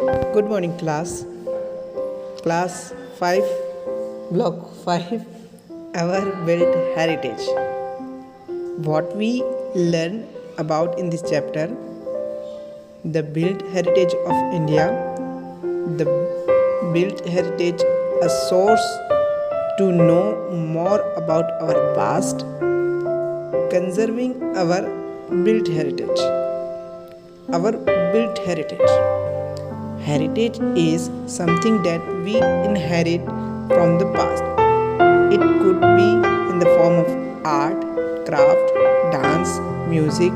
Good morning, class. Class 5, Block 5, our built heritage. What we learn about in this chapter: the built heritage of India, the built heritage, a source to know more about our past, conserving our built heritage. Our built heritage. Heritage is something that we inherit from the past. It could be in the form of art, craft, dance, music,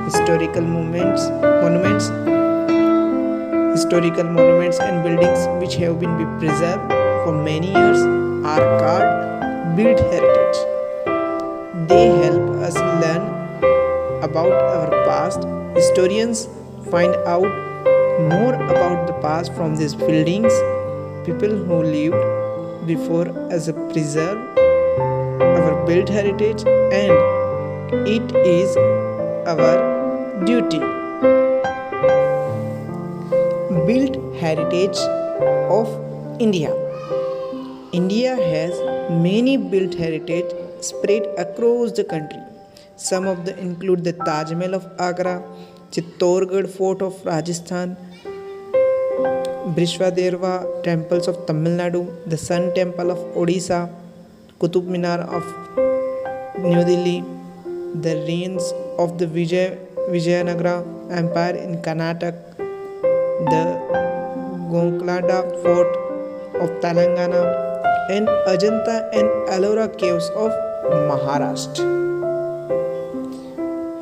historical monuments and buildings which have been preserved for many years are called built heritage. They help us learn about our past. Historians find out more about the past from these buildings, people who lived before us preserve our built heritage, and it is our duty. Built heritage of India. India has many built heritage spread across the country. Some of them include the Taj Mahal of Agra, Chittorgarh Fort of Rajasthan, Brishwadeva temples of Tamil Nadu, the Sun Temple of Odisha, Qutub Minar of New Delhi, the ruins of the Vijayanagara Empire in Karnataka, the Gonkalada Fort of Telangana, and Ajanta and Ellora caves of Maharashtra.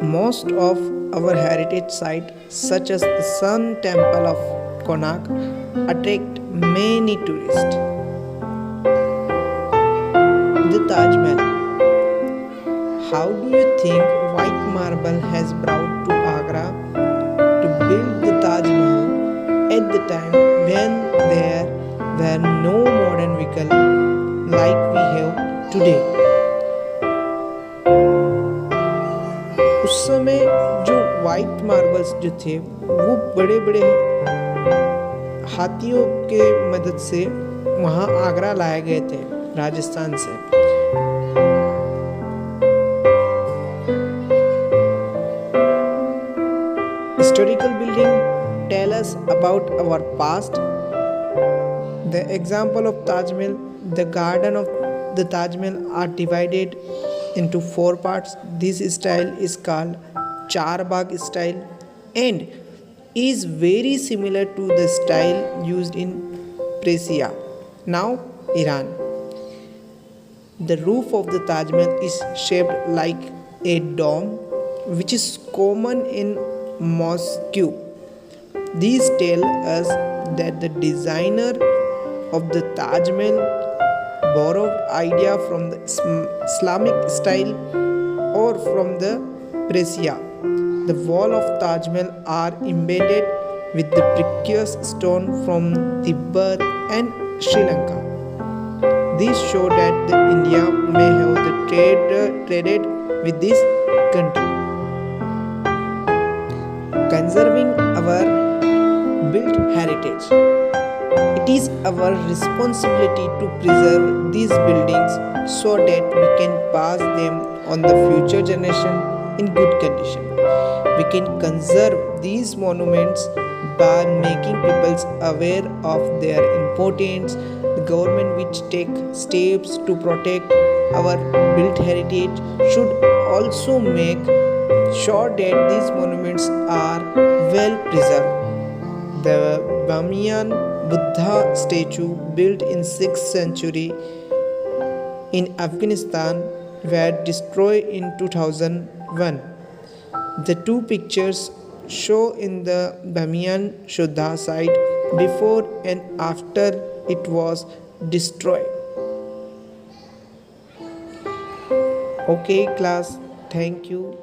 Most of our heritage sites, such as the Sun Temple of Konark, attract many tourists. The Taj Mahal. How do you think white marble has brought to Agra to build the Taj Mahal at the time when there were no modern vehicles like we have today? उस समय जो white marbles जो थे वो बड़े बड़े हाथियों के मदद से वहाँ आगरा लाए गए थे राजस्थान से. Historical building tell us about our past. The example of Taj Mahal, the garden of the Taj Mahal are divided into 4 parts. This style is called Charbagh style and is very similar to the style used in Persia, now Iran. The roof of the Taj Mahal is shaped like a dome, which is common in Moscow. These tell us that the designer of the Taj Mahal borrowed idea from the Islamic style or from the Persia. The wall of Taj Mahal are embedded with the precious stone from Tibet and Sri Lanka. These show that the India may have traded with this country. Conserving our built heritage. It is our responsibility to preserve these buildings so that we can pass them on the future generation in good condition. We can conserve these monuments by making people aware of their importance. The government which take steps to protect our built heritage should also make sure that these monuments are well preserved. The Bamiyan Buddha statue built in 6th century in Afghanistan were destroyed in 2001. The 2 pictures show in the Bamiyan Shuddha site before and after it was destroyed. Okay class, thank you.